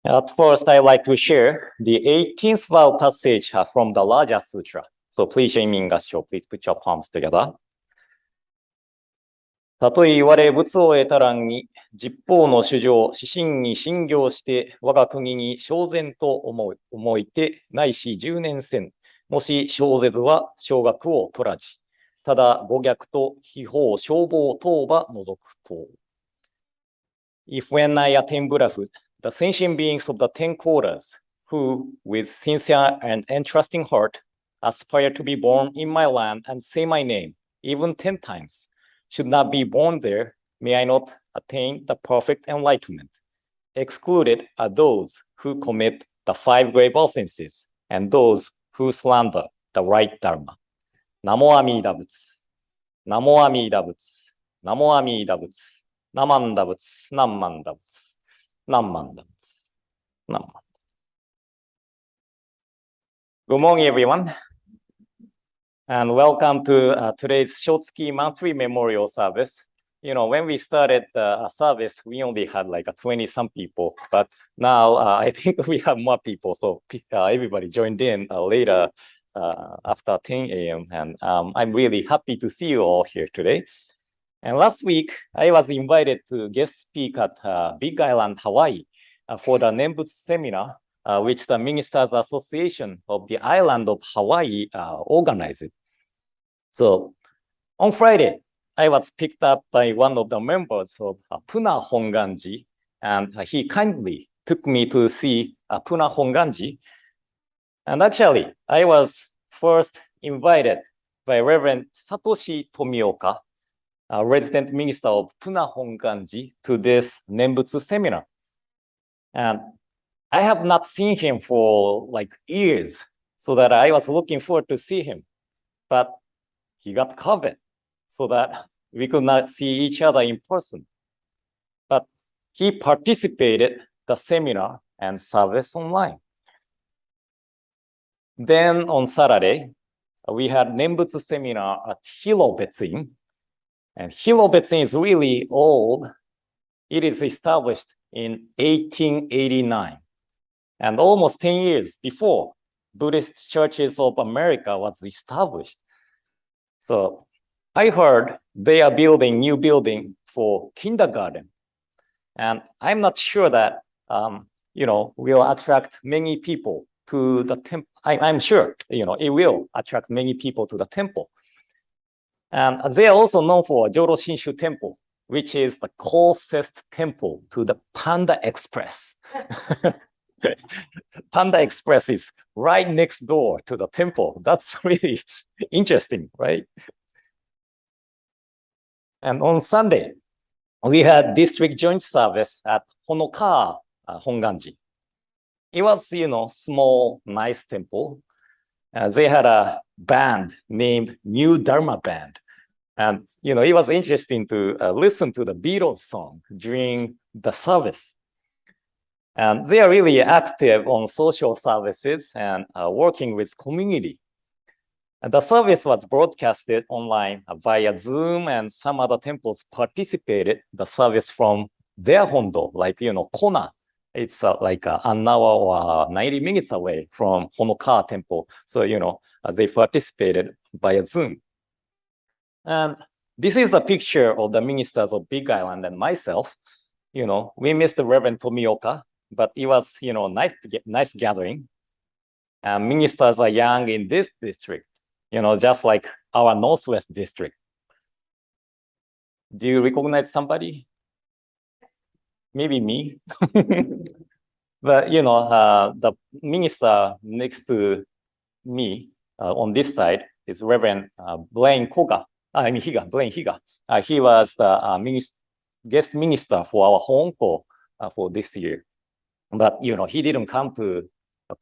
At first, I'd like to share the 18th vow passage from the Raja Sutra. So please join me in Gassho. Please put your palms together. たとえ言われ仏を得たらんに、十方の主情、指針に信行して、我が国に正然と思いて、ないし十年戦。もし小絶は小学を取らじ。ただ誤逆と非法消防当場除くと。If when I attain Buddhahood, the sentient beings of the 10 quarters, who, with sincere and entrusting heart, aspire to be born in my land and say my name, even 10 times, should not be born there, may I not attain the perfect enlightenment. Excluded are those who commit the 5 grave offenses and those who slander the right Dharma. Namo Amida Butsu. Namo Amida Butsu. Namo Amida Butsu. Namanda Butsu. Namanda Butsu. Namanda Butsu. Namanda. Good morning, everyone. And welcome to today's Shotsuki monthly memorial service. You know, when we started the service, we only had like 20-some people, but now I think we have more people. So everybody joined in later after 10 a.m. And I'm really happy to see you all here today. And last week, I was invited to guest speak at Big Island, Hawaii for the Nembutsuge seminar, which the Ministers Association of the island of Hawaii organized. So on Friday, I was picked up by one of the members of Puna Hongwanji, and he kindly took me to see Puna Hongwanji. And actually, I was first invited by Reverend Satoshi Tomioka, a resident minister of Puna Hongwanji, to this Nembutsuge seminar. And I have not seen him for like years, so that I was looking forward to see him. But he got COVID, so that we could not see each other in person. But he participated the seminar and service online. Then on Saturday, we had Nembutsuge seminar at Hirobetsuin. And Hirobetsuin is really old. It is established in 1889. And almost 10 years before Buddhist Churches of America was established. So I heard they are building new building for kindergarten. And I'm not sure that, will attract many people to the temple. I'm sure, it will attract many people to the temple. And they are also known for Jodo Shinshu temple, which is the closest temple to the Panda Express. Panda Express is right next door to the temple. That's really interesting, right? And on Sunday, we had district joint service at Honoka Hongwanji. It was, small, nice temple. They had a band named New Dharma Band. And, it was interesting to listen to the Beatles song during the service. And they are really active on social services and working with community. And the service was broadcasted online via Zoom, and some other temples participated the service from their hondo, like, Kona. It's like an hour or 90 minutes away from Honoka temple. So, they participated via Zoom. And this is a picture of the ministers of Big Island and myself. We missed the Reverend Tomioka, but it was, nice gathering. And ministers are young in this district, just like our Northwest district. Do you recognize somebody? Maybe me. But, the minister next to me on this side is Reverend Blaine Blaine Higa. He was the guest minister for our Honko for this year. But, he didn't come to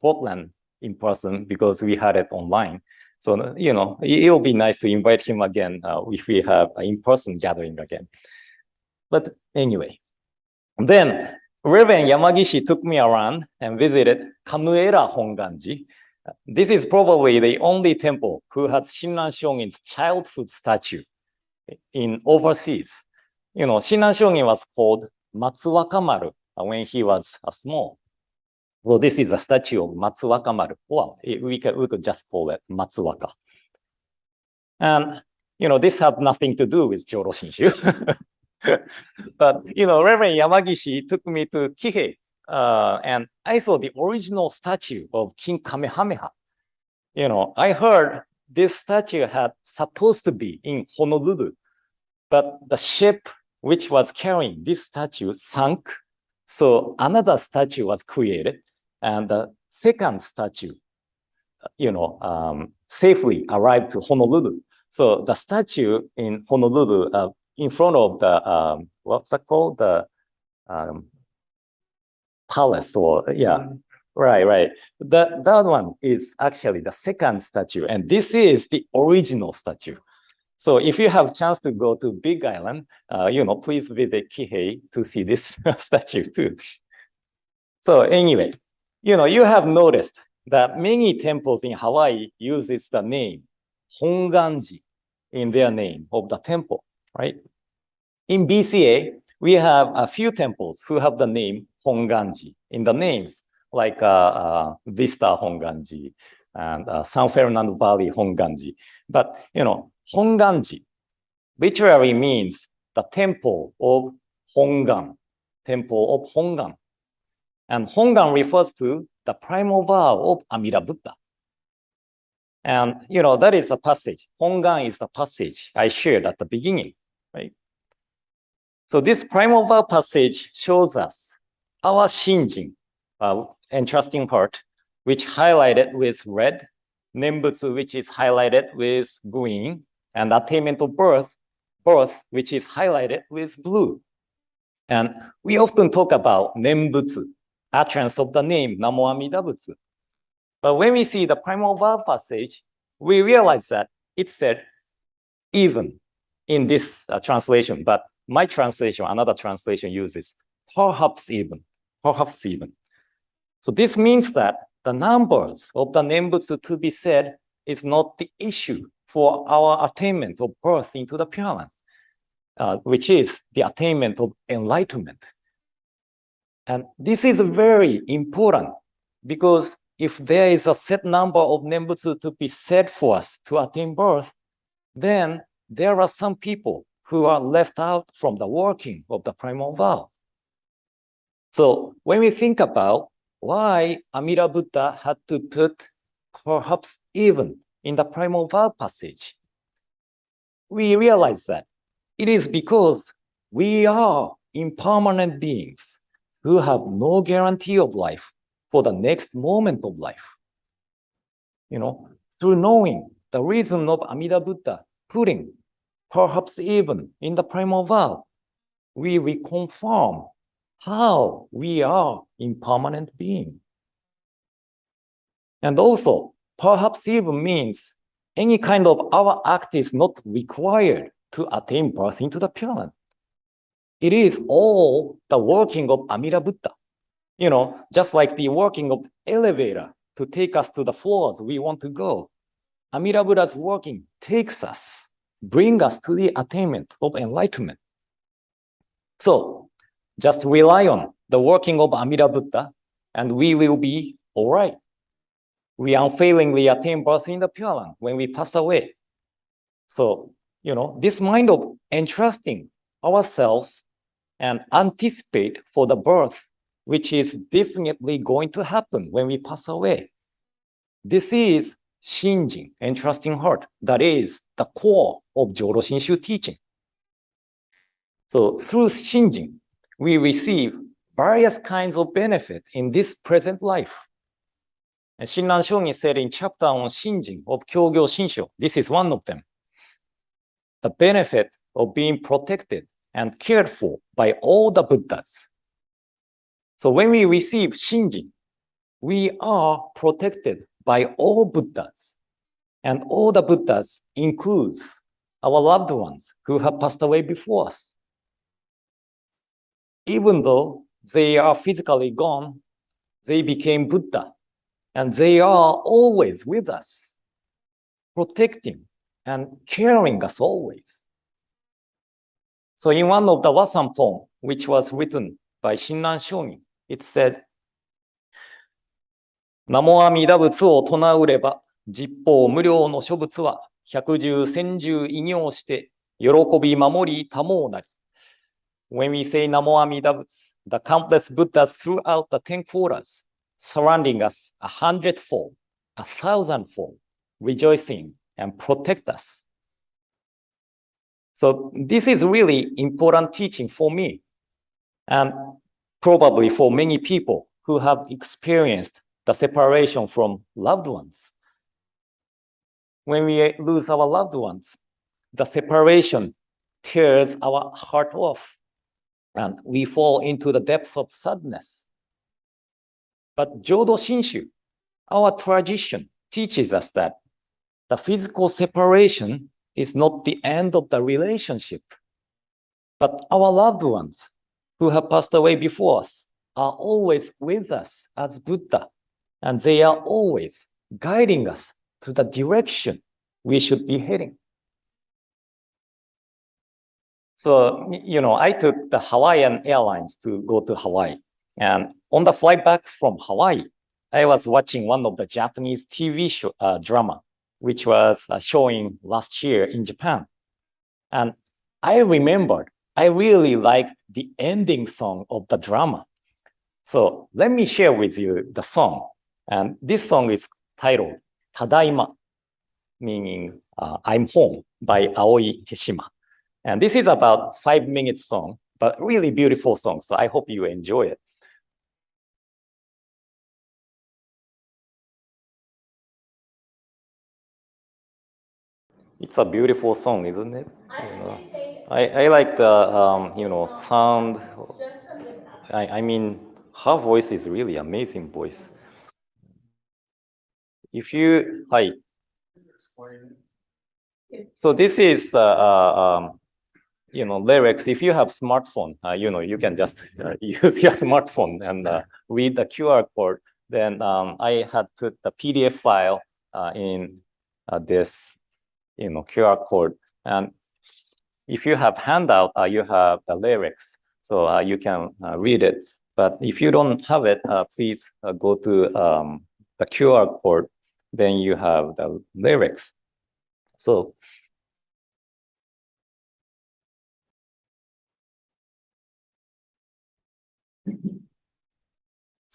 Portland in person because we had it online. So, it'll be nice to invite him again if we have an in-person gathering again. But anyway, then Reverend Yamagishi took me around and visited Kamuera Hongwanji. This is probably the only temple who has Shinran Shogin's childhood statue in overseas. Shinran Shogin was called Matsuwakamaru when he was small. Well, this is a statue of Matsuwaka Maru, or we could just call it Matsuwaka. And, this had nothing to do with Jodo Shinshu. But, Reverend Yamagishi took me to Kihei, and I saw the original statue of King Kamehameha. I heard this statue had supposed to be in Honolulu, but the ship which was carrying this statue sank. So another statue was created, and the second statue, safely arrived to Honolulu. So the statue in Honolulu, in front of the, what's that called? The palace, or right. That one is actually the second statue, and this is the original statue. So if you have a chance to go to Big Island, please visit Kihei to see this statue too. So anyway, you have noticed that many temples in Hawaii uses the name Hongwanji in their name of the temple, right? In BCA, we have a few temples who have the name Hongwanji in the names, like Vista Hongwanji and San Fernando Valley Hongwanji. But, Hongwanji literally means the temple of Hongan, temple of Hongan. And Hongan refers to the primal vow of Amida Buddha. And, that is a passage. Hongan is the passage I shared at the beginning, right? So this primal vow passage shows us our Shinjin, entrusting heart, which highlighted with red, Nembutsuge, which is highlighted with green, and attainment of birth, which is highlighted with blue. And we often talk about Nembutsu, utterance of the name Namo Amida Butsu. But when we see the primal vow passage, we realize that it said even in this translation, but my translation, another translation uses perhaps even. So this means that the numbers of the Nembutsu to be said is not the issue for our attainment of birth into the Pure Land, which is the attainment of enlightenment. And this is very important because if there is a set number of Nembutsu to be said for us to attain birth, then there are some people who are left out from the working of the primal vow. So when we think about why Amida Buddha had to put perhaps even in the primal vow passage, we realize that it is because we are impermanent beings who have no guarantee of life for the next moment of life. Through knowing the reason of Amida Buddha putting perhaps even in the primal vow, we reconfirm how we are impermanent being. And also, perhaps even means any kind of our act is not required to attain birth into the Pure Land. It is all the working of Amida Buddha. Just like the working of elevator to take us to the floors we want to go. Amida Buddha's working takes us, bring us to the attainment of enlightenment. So just rely on the working of Amida Buddha and we will be all right. We unfailingly attain birth in the Pure Land when we pass away. So, this mind of entrusting ourselves and anticipate for the birth, which is definitely going to happen when we pass away. This is Shinjin, entrusting heart. That is the core of Jodo Shinshu teaching. So through Shinjin, we receive various kinds of benefit in this present life. And Shinran Shonin said in chapter on Shinjin of Kyogyo Shinsho, this is one of them. The benefit of being protected and cared for by all the Buddhas. So when we receive Shinjin, we are protected by all Buddhas. And all the Buddhas includes our loved ones who have passed away before us. Even though they are physically gone, they became Buddha. And they are always with us, protecting and caring us always. So in one of the Wasan poem, which was written by Shinran Shonin, it said, ナモ阿弥陀仏を唱うれば、十方無量の諸仏は、百十千十異業して、喜び守りたもうなり。When we say Namo Amida Butsu, the countless Buddhas throughout the 10 quarters, surrounding us 100-fold, 1,000-fold, rejoicing and protect us. So this is really important teaching for me, and probably for many people who have experienced the separation from loved ones. When we lose our loved ones, the separation tears our heart off, and we fall into the depths of sadness. But Jodo Shinshu, our tradition, teaches us that the physical separation is not the end of the relationship, but our loved ones who have passed away before us are always with us as Buddha, and they are always guiding us to the direction we should be heading. So, I took the Hawaiian Airlines to go to Hawaii. And on the flight back from Hawaii, I was watching one of the Japanese TV drama, which was showing last year in Japan. And I remembered, I really liked the ending song of the drama. So let me share with you the song. And this song is titled Tadaima, meaning I'm home, by Aoi Teshima. And this is about 5-minute song, but really beautiful song. So I hope you enjoy it. It's a beautiful song, isn't it? I like the sound. I mean, her voice is really amazing voice. If you, hi. So this is lyrics. If you have smartphone, you can just use your smartphone and read the QR code. Then I had put the PDF file in this, QR code. And if you have handout, you have the lyrics, so you can read it. But if you don't have it, please go to the QR code. Then you have the lyrics. So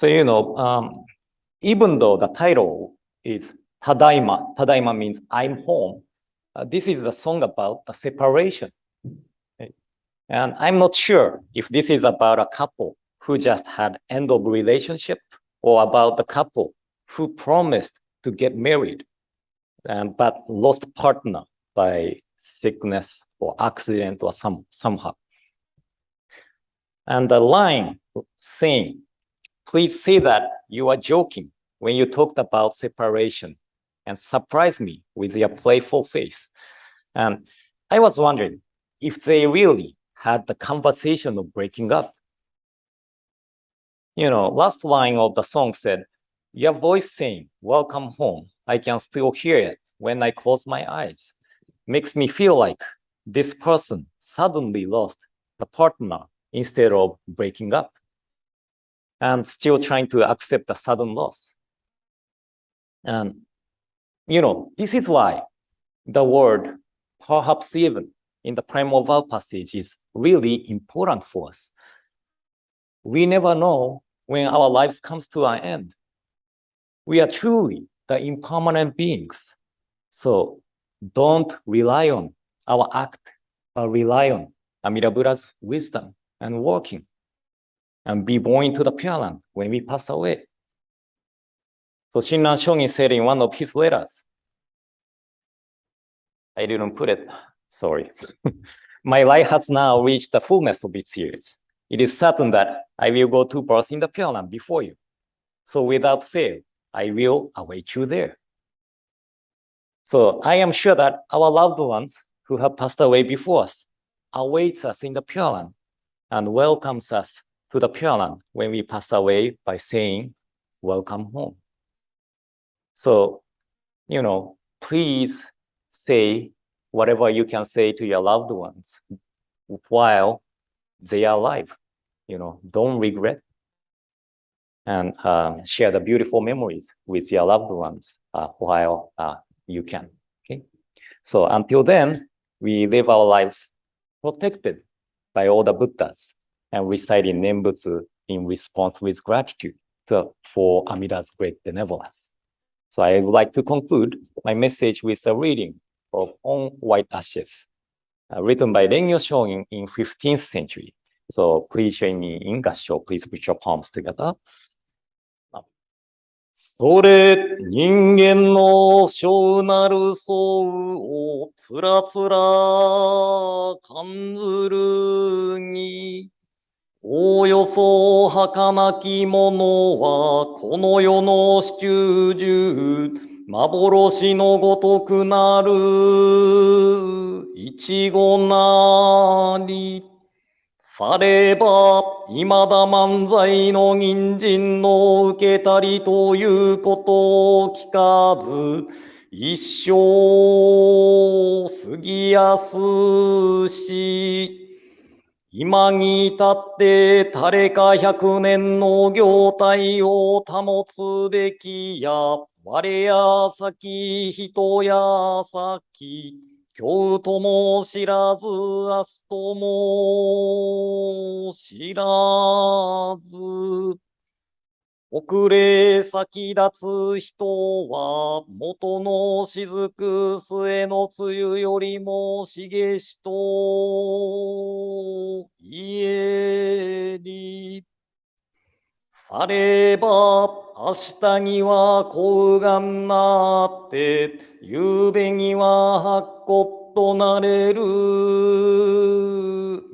even though the title is Tadaima, Tadaima means I'm home, this is a song about the separation. Okay? And I'm not sure if this is about a couple who just had end of relationship, or about the couple who promised to get married but lost partner by sickness or accident or somehow. And the line saying, please say that you are joking when you talked about separation, and surprise me with your playful face. And I was wondering if they really had the conversation of breaking up. Last line of the song said, your voice saying, welcome home, I can still hear it when I close my eyes. Makes me feel like this person suddenly lost the partner instead of breaking up, and still trying to accept the sudden loss. And, this is why the word, perhaps even in the primal vow passage, is really important for us. We never know when our lives comes to an end. We are truly the impermanent beings. So don't rely on our act, but rely on Amida Buddha's wisdom and working, and be born into the Pure Land when we pass away. So Shinran Shonin said in one of his letters, I didn't put it, sorry. My life has now reached the fullness of its years. It is certain that I will go to birth in the Pure Land before you. So without fail, I will await you there. So I am sure that our loved ones who have passed away before us awaits us in the Pure Land and welcomes us to the Pure Land when we pass away by saying, welcome home. So, please say whatever you can say to your loved ones while they are alive. Don't regret. and share the beautiful memories with your loved ones while you can. Okay. So until then, we live our lives protected by all the Buddhas and reciting Nembutsu in response with gratitude for Amida's great benevolence. So I would like to conclude my message with a reading of On White Ashes, written by Rennyo Shoin in 15th century. So please join me in Gassho. Please put your palms together. それ人間の小なる相をつらつら感ずるに、おおよそ儚きものはこの世の始終中、幻のごとくなるいちごなり。されば、いまだ漫才の銀人の受けたりということを聞かず、一生過ぎやすし、今に至って誰か100年の業態を保つべきや、我や先人や先、今日とも知らず、明日とも知らず。遅れ先立つ人は、元の雫末の梅雨よりも茂しと言えり。されば、明日には幸願なって、夕べには白骨となれる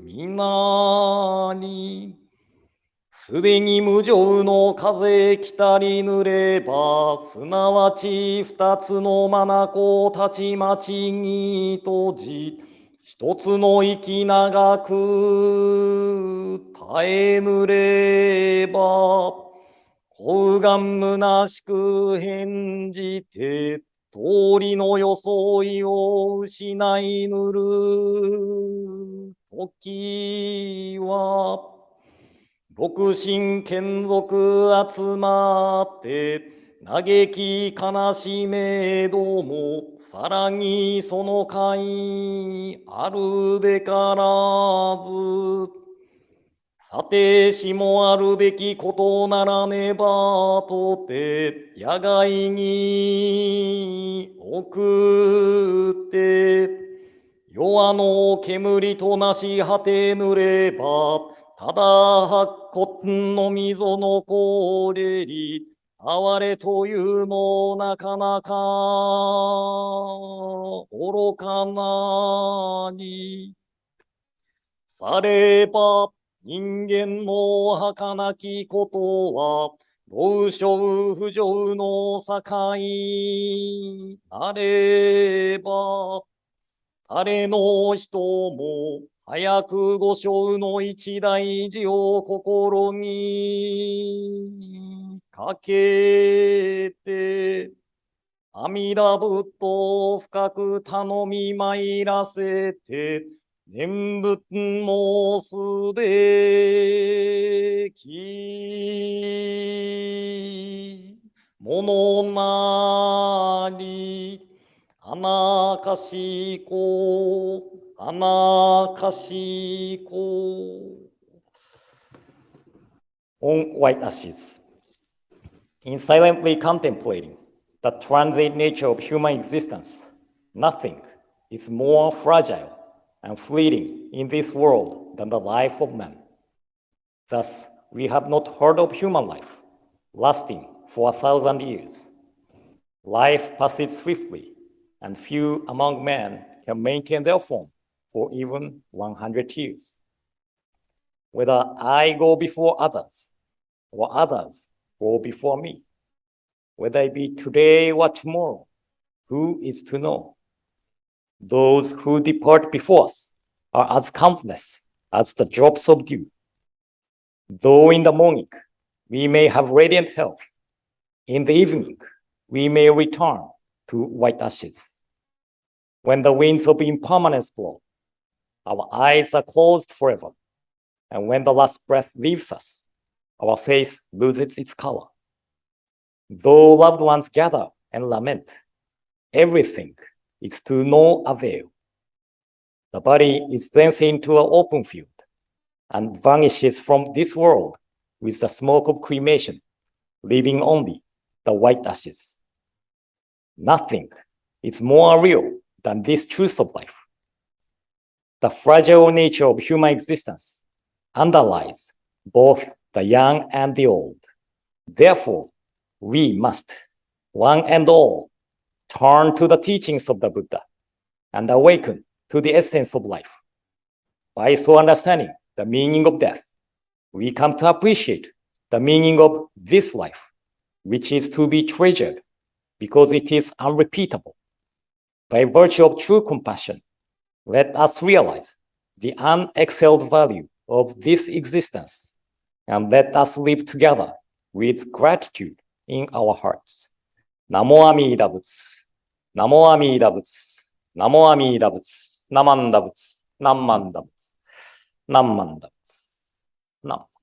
皆に。すでに無常の風来たり濡れば、すなわち二つの眼たちまちに閉じ、一つの息長く耐えぬれば、幸願虚しく返じて、通りの装いを失いぬる時は、六神眷属集まって、嘆き悲しめども、さらにその会あるべからず。さてしもあるべきことならねばとて、野外に送って、弱の煙となし果てぬれば、ただ白骨の溝のこれり、哀れというもなかなか愚かなに。されば、人間の儚きことは、老少不浄の境なれば、誰の人も早く御生の一大事を心にかけて、阿弥陀仏と深く頼み参らせて、念仏申すべきものなり。あなかしこ、あなかしこ。On white ashes. In silently contemplating the transient nature of human existence, nothing is more fragile and fleeting in this world than the life of man. Thus, we have not heard of human life lasting for 1,000 years. Life passes swiftly, and few among men can maintain their form for even 100 years. Whether I go before others, or others go before me, whether it be today or tomorrow, who is to know? Those who depart before us are as countless as the drops of dew. Though in the morning we may have radiant health, in the evening we may return to white ashes. When the winds of impermanence blow, our eyes are closed forever, and when the last breath leaves us, our face loses its color. Though loved ones gather and lament, everything is to no avail. The body is then seen to an open field and vanishes from this world with the smoke of cremation, leaving only the white ashes. Nothing is more real than this truth of life. The fragile nature of human existence underlies both the young and the old. Therefore, we must, one and all, turn to the teachings of the Buddha and awaken to the essence of life. By so understanding the meaning of death, we come to appreciate the meaning of this life, which is to be treasured because it is unrepeatable. By virtue of true compassion, let us realize the unexcelled value of this existence, and let us live together with gratitude in our hearts. Namo Amida Butsu, Namo Amida Butsu, Namo Amida Butsu, Namanda Butsu, Namanda Butsu, Namanda Butsu, Nam.